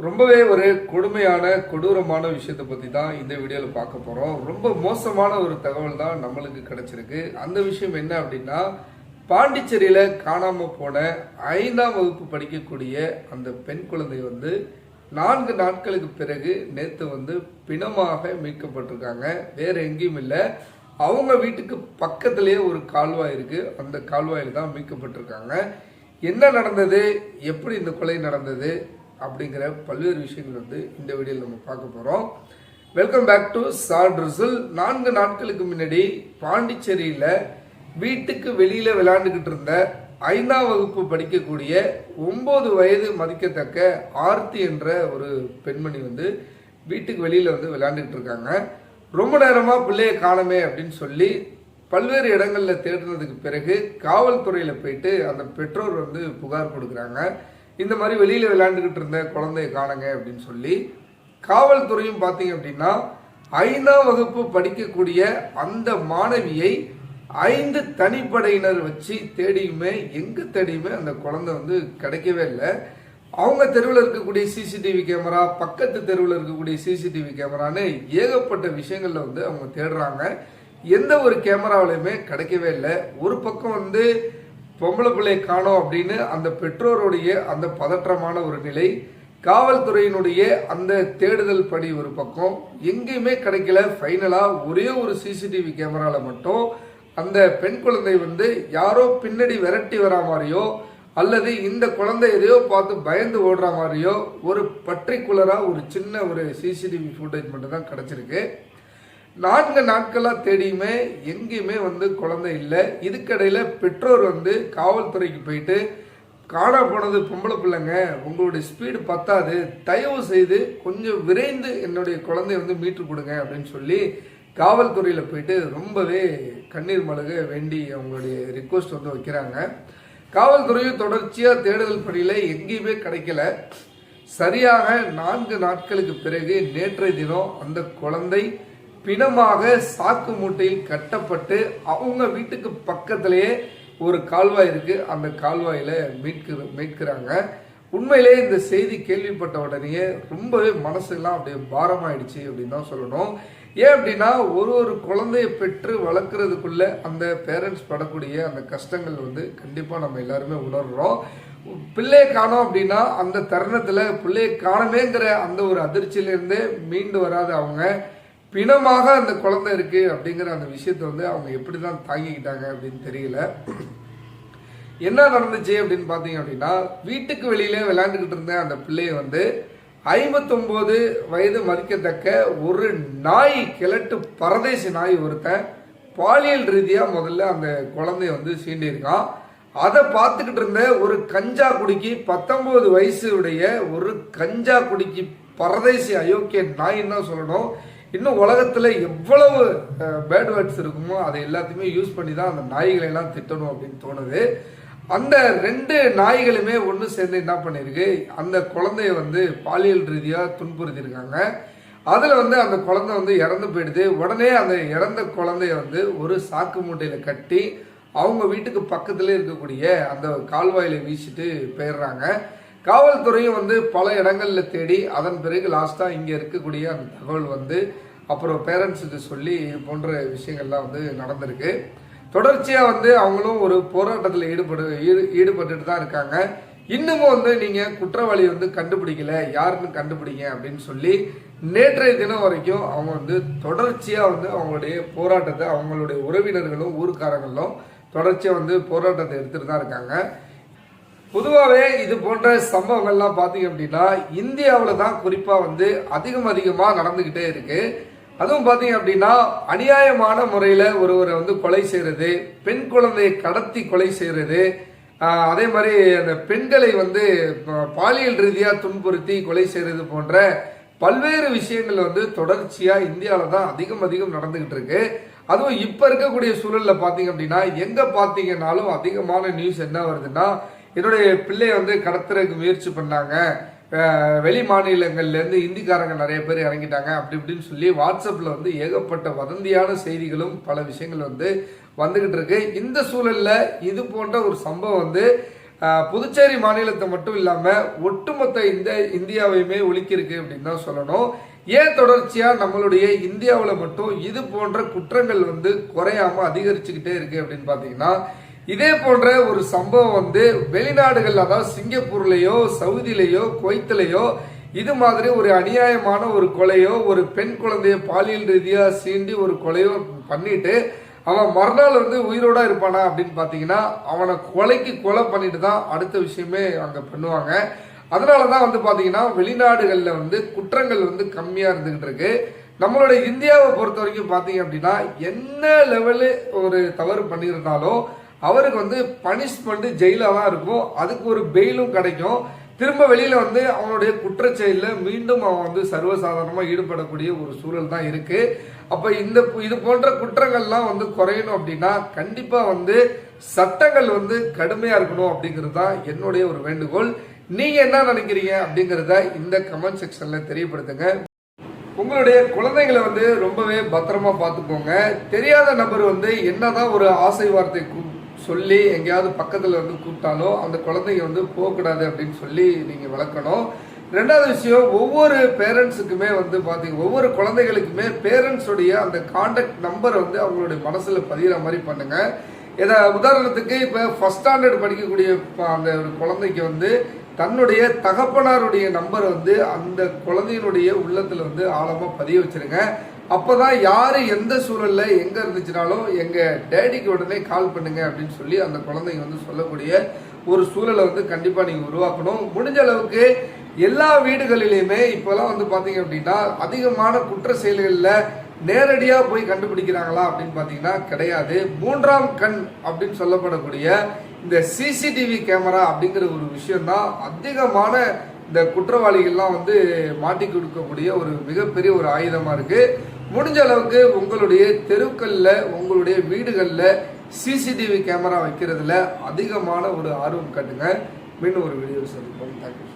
ரொம்பவே ஒரு கொடுமையான கொடூரமான விஷயத்தை பற்றி தான் இந்த வீடியோவில் பார்க்க போகிறோம். ரொம்ப மோசமான ஒரு தகவல் தான் நம்மளுக்கு கிடைச்சிருக்கு. அந்த விஷயம் என்ன அப்படின்னா, பாண்டிச்சேரியில் காணாமல் போன 5ஆம் வகுப்பு படிக்கக்கூடிய அந்த பெண் குழந்தை 4 நாட்களுக்கு பிறகு நேற்று பிணமாக மீட்கப்பட்டிருக்காங்க. வேறு எங்கேயும் இல்லை, அவங்க வீட்டுக்கு பக்கத்துலேயே ஒரு கால்வாய் இருக்குது. அந்த கால்வாயில் தான் மீட்கப்பட்டிருக்காங்க. என்ன நடந்தது, எப்படி இந்த கொலை நடந்தது அப்படிங்கிற பல்வேறு விஷயங்கள் இந்த வீடியோவில் நம்ம பார்க்க போகிறோம். வெல்கம் பேக் டு சாட் ரிசல். 4 நாட்களுக்கு முன்னாடி பாண்டிச்சேரியில் வீட்டுக்கு வெளியில் விளையாண்டுக்கிட்டு இருந்த 5ஆம் வகுப்பு படிக்கக்கூடிய 9 வயது மதிக்கத்தக்க ஆர்த்தி என்ற ஒரு பெண்மணி வீட்டுக்கு வெளியில் விளையாண்டுக்கிட்டு இருக்காங்க. ரொம்ப நேரமாக பிள்ளையை காணமே அப்படின்னு சொல்லி பல்வேறு இடங்களில் தேடினதுக்கு பிறகு காவல்துறையில் போயிட்டு அந்த பெற்றோர் புகார் கொடுக்குறாங்க. இந்த மாதிரி வெளியில் விளையாண்டுக்கிட்டு இருந்த குழந்தைய காணுங்க அப்படின்னு சொல்லி. காவல்துறையும் பார்த்தீங்க அப்படின்னா 5ஆம் வகுப்பு படிக்கக்கூடிய அந்த மாணவியை 5 தனிப்படையினர் வச்சு தேடியுமே தேடியுமே அந்த குழந்தை கிடைக்கவே இல்லை. அவங்க தெருவில் இருக்கக்கூடிய சிசிடிவி கேமரா, பக்கத்து தெருவில் இருக்கக்கூடிய சிசிடிவி கேமரான்னு ஏகப்பட்ட விஷயங்கள்ல அவங்க தேடுறாங்க. எந்த ஒரு கேமராவிலையுமே கிடைக்கவே இல்லை. ஒரு பக்கம் பொம்பளை பிள்ளையை காணோம் அப்படின்னு அந்த பெற்றோருடைய அந்த பதற்றமான ஒரு நிலை, காவல்துறையினுடைய அந்த தேடுதல் பணி ஒரு பக்கம், எங்கேயுமே கிடைக்கல. ஃபைனலாக ஒரே ஒரு சிசிடிவி கேமராவில் மட்டும் அந்த பெண் குழந்தை யாரோ பின்னாடி விரட்டி வரா மாதிரியோ அல்லது இந்த குழந்தை எதையோ பார்த்து பயந்து ஓடுற மாதிரியோ ஒரு பர்டிகுலராக ஒரு சின்ன ஒரு சிசிடிவி ஃபுட்டேஜ் மட்டும் தான் கிடச்சிருக்கு. 4 நாட்களாக தேடியுமே எங்கேயுமே குழந்தை இல்லை. இதுக்கடையில் பெற்றோர் காவல்துறைக்கு போயிட்டு, காணா போனது பொம்பளை பிள்ளைங்க, உங்களுடைய ஸ்பீடு பத்தாது, தயவு செய்து கொஞ்சம் விரைந்து என்னுடைய குழந்தைய மீட்டு கொடுங்க அப்படின்னு சொல்லி காவல்துறையில் போயிட்டு ரொம்பவே கண்ணீர் மல்க வேண்டி அவங்களுடைய ரிக்வஸ்ட் வைக்கிறாங்க. காவல்துறையும் தொடர்ச்சியாக தேடுதல் பணியில் எங்கேயுமே கிடைக்கல. சரியாக 4 நாட்களுக்கு பிறகு நேற்றைய தினம் அந்த குழந்தை பிணமாக சாக்கு மூட்டையில் கட்டப்பட்டு அவங்க வீட்டுக்கு பக்கத்திலேயே ஒரு கால்வாய் இருக்கு, அந்த கால்வாயில மீட்கிறாங்க. உண்மையிலே இந்த செய்தி கேள்விப்பட்ட உடனே ரொம்பவே மனசெல்லாம் அப்படியே பாரமாயிடுச்சு அப்படின்னு தான் சொல்லணும். ஏன் அப்படின்னா, ஒரு குழந்தையை பெற்று வளர்க்குறதுக்குள்ள அந்த பேரண்ட்ஸ் படக்கூடிய அந்த கஷ்டங்கள் கண்டிப்பாக நம்ம எல்லாருமே உணர்றோம். பிள்ளையை காணோம் அப்படின்னா அந்த தருணத்தில் பிள்ளையை காணமேங்கிற அந்த ஒரு அதிர்ச்சியிலேருந்தே மீண்டு வராது அவங்க. பிணமாக அந்த குழந்தை இருக்கு அப்படிங்கிற அந்த விஷயத்தை அவங்க எப்படி தான் தாங்கிக்கிட்டாங்க அப்படின்னு தெரியல. என்ன நடந்துச்சு அப்படின்னு பார்த்தீங்க அப்படின்னா, வீட்டுக்கு வெளியில விளையாண்டுக்கிட்டு இருந்த அந்த பிள்ளையை 59 வயது மதிக்கத்தக்க ஒரு நாய், கிழட்டு பரதேசி நாய் ஒருத்தன் பாலியல் ரீதியாக முதல்ல அந்த குழந்தைய சீண்டியிருக்கான். அதை பார்த்துக்கிட்டு இருந்த ஒரு கஞ்சா குடிக்கு 19 வயசுடைய ஒரு கஞ்சா குடிக்கு பரதேசி அயோக்கிய நாயின்னு தான் சொல்லணும். இன்னும் உலகத்தில் எவ்வளவு பேட் வேர்ட்ஸ் இருக்குமோ அதை எல்லாத்தையுமே யூஸ் பண்ணி தான் அந்த நாய்களை எல்லாம் திட்டணும் அப்படின்னு தோணுது. அந்த 2 நாய்களுமே ஒன்று சேர்ந்து என்ன பண்ணியிருக்கு, அந்த குழந்தைய பாலியல் ரீதியாக துன்புறுத்தியிருக்காங்க. அதில் அந்த குழந்தை இறந்து போயிடுது. உடனே அந்த இறந்த குழந்தைய ஒரு சாக்கு மூட்டையில் கட்டி அவங்க வீட்டுக்கு பக்கத்துல இருக்கக்கூடிய அந்த கால்வாயில வீசிட்டு போயிடுறாங்க. காவல்துறையும் பல இடங்கள்ல தேடி அதன் பிறகு லாஸ்டா இங்க இருக்கக்கூடிய அந்த தகவல் அப்புறம் பேரண்ட்ஸுக்கு சொல்லி இது போன்ற விஷயங்கள்லாம் நடந்திருக்கு. தொடர்ச்சியா அவங்களும் ஒரு போராட்டத்தில் ஈடுபட்டுட்டு தான் இருக்காங்க. இன்னமும் நீங்க குற்றவாளி கண்டுபிடிக்கல, யாருன்னு கண்டுபிடிங்க அப்படின்னு சொல்லி நேற்றைய தினம் வரைக்கும் அவங்க தொடர்ச்சியா அவங்களுடைய போராட்டத்தை, அவங்களுடைய உறவினர்களும் ஊர்க்காரங்களும் தொடர்ச்சியா போராட்டத்தை எடுத்துட்டு தான் இருக்காங்க. பொதுவாகவே இது போன்ற சம்பவங்கள்லாம் பார்த்தீங்க அப்படின்னா இந்தியாவில் தான் குறிப்பாக அதிகமாக நடந்துக்கிட்டே இருக்கு. அதுவும் பார்த்தீங்க அப்படின்னா அநியாயமான முறையில் ஒருவரை கொலை செய்கிறது, பெண் குழந்தையை கடத்தி கொலை செய்கிறது, அதே மாதிரி அந்த பெண்களை பாலியல் ரீதியாக துன்புறுத்தி கொலை செய்கிறது போன்ற பல்வேறு விஷயங்கள் தொடர்ச்சியாக இந்தியாவில் தான் அதிகம் நடந்துகிட்டு இருக்கு. அதுவும் இப்போ இருக்கக்கூடிய சூழலில் பார்த்தீங்க அப்படின்னா எங்கே பார்த்தீங்கன்னாலும் அதிகமான நியூஸ் என்ன வருதுன்னா, என்னுடைய பிள்ளையை கடத்துறதுக்கு முயற்சி பண்ணாங்க, வெளி மாநிலங்கள்லேருந்து இந்திக்காரங்க நிறைய பேர் இறங்கிட்டாங்க அப்படி இப்படின்னு சொல்லி வாட்ஸ்அப்பில் ஏகப்பட்ட வதந்தியான செய்திகளும் பல விஷயங்கள் வந்துகிட்டு இருக்கு. இந்த சூழலில் இது போன்ற ஒரு சம்பவம் புதுச்சேரி மாநிலத்தை மட்டும் இல்லாமல் ஒட்டுமொத்த இந்தியாவையுமே ஒழிக்கிருக்கு அப்படின்னு தான் சொல்லணும். ஏன் தொடர்ச்சியாக நம்மளுடைய இந்தியாவில் மட்டும் இது போன்ற குற்றங்கள் வந்து குறையாம அதிகரிச்சுக்கிட்டே இருக்கு அப்படின்னு பார்த்தீங்கன்னா, இதே போன்ற ஒரு சம்பவம் வந்து வெளிநாடுகள், அதாவது சிங்கப்பூர்லேயோ சவுதியிலேயோ குவைத்திலேயோ இது மாதிரி ஒரு அநியாயமான ஒரு கொலையோ, ஒரு பெண் குழந்தைய பாலியல் ரீதியாக சீண்டி ஒரு கொலையோ பண்ணிட்டு அவன் மறுநாள் வந்து உயிரோட இருப்பானா அப்படின்னு பார்த்தீங்கன்னா, அவனை கொலை பண்ணிட்டு தான் அடுத்த விஷயமே அங்கே பண்ணுவாங்க. அதனால தான் வந்து பார்த்தீங்கன்னா வெளிநாடுகளில் வந்து குற்றங்கள் வந்து கம்மியாக இருந்துகிட்டு இருக்கு. நம்மளுடைய இந்தியாவை பொறுத்த வரைக்கும் பார்த்தீங்க அப்படின்னா, என்ன லெவலு ஒரு தவறு பண்ணியிருந்தாலும் அவருக்கு வந்து பனிஷ்மெண்ட் ஜெயிலாக தான் இருக்கும். அதுக்கு ஒரு பெயிலும் கிடைக்கும். திரும்ப வெளியில வந்து அவனுடைய குற்றச்செயலில் மீண்டும் அவன் வந்து சர்வசாதாரணமாக ஈடுபடக்கூடிய ஒரு சூழல் தான் இருக்கு. அப்ப இது போன்ற குற்றங்கள்லாம் வந்து குறையணும் அப்படின்னா கண்டிப்பா வந்து சட்டங்கள் வந்து கடுமையா இருக்கணும் அப்படிங்கிறது தான் என்னுடைய ஒரு வேண்டுகோள். நீங்க என்ன நினைக்கிறீங்க அப்படிங்கிறத இந்த கமெண்ட் செக்ஷன்ல தெரியப்படுத்துங்க. உங்களுடைய குழந்தைகளை வந்து ரொம்பவே பத்திரமா பார்த்துக்கோங்க. தெரியாத நபர் வந்து என்னதான் ஒரு ஆசை வார்த்தை சொல்லி எங்கேயாவது பக்கத்தில் வந்து கூப்பிட்டாலும் அந்த குழந்தைங்க வந்து போகக்கூடாது அப்படின்னு சொல்லி நீங்கள் விளக்கணும். ரெண்டாவது விஷயம், ஒவ்வொரு பேரண்ட்ஸுக்குமே வந்து பார்த்தீங்க, ஒவ்வொரு குழந்தைகளுக்குமே பேரண்ட்ஸுடைய அந்த கான்டாக்ட் நம்பர் வந்து அவங்களுடைய மனசில் பதிகிற மாதிரி பண்ணுங்க. உதாரணத்துக்கு இப்போ ஃபர்ஸ்ட் ஸ்டாண்டர்ட் படிக்கக்கூடிய அந்த ஒரு குழந்தைக்கு வந்து தன்னுடைய தகப்பனாருடைய நம்பர் வந்து அந்த குழந்தையினுடைய உள்ளத்தில் வந்து ஆழமாக பதிய வச்சிருங்க. அப்போதான் யாரு எந்த சூழல்ல எங்க இருந்துச்சுனாலும் எங்க டேடிக்கு உடனே கால் பண்ணுங்க அப்படின்னு சொல்லி அந்த குழந்தைங்க வந்து சொல்லக்கூடிய ஒரு சூழலை வந்து கண்டிப்பா நீங்க உருவாக்கணும். முடிஞ்ச அளவுக்கு எல்லா வீடுகளிலுமே இப்பெல்லாம் வந்து பாத்தீங்க அப்படின்னா அதிகமான குற்ற செயல்கள்ல நேரடியா போய் கண்டுபிடிக்கிறாங்களா அப்படின்னு பாத்தீங்கன்னா கிடையாது. மூன்றாம் கண் அப்படின்னு சொல்லப்படக்கூடிய இந்த சிசிடிவி கேமரா அப்படிங்கிற ஒரு விஷயம் தான் அதிகமான இந்த குற்றவாளிகள்லாம் வந்து மாட்டி கொடுக்கக்கூடிய ஒரு மிகப்பெரிய ஒரு ஆயுதமா இருக்கு. முடிஞ்ச அளவுக்கு உங்களுடைய தெருக்கள்ல, உங்களுடைய வீடுகள்ல சிசிடிவி கேமரா வைக்கிறதுல அதிகமான ஒரு ஆர்வம் காட்டுங்க. மீண்டும் ஒரு வீடியோ சந்திப்போம். தேங்க்யூ.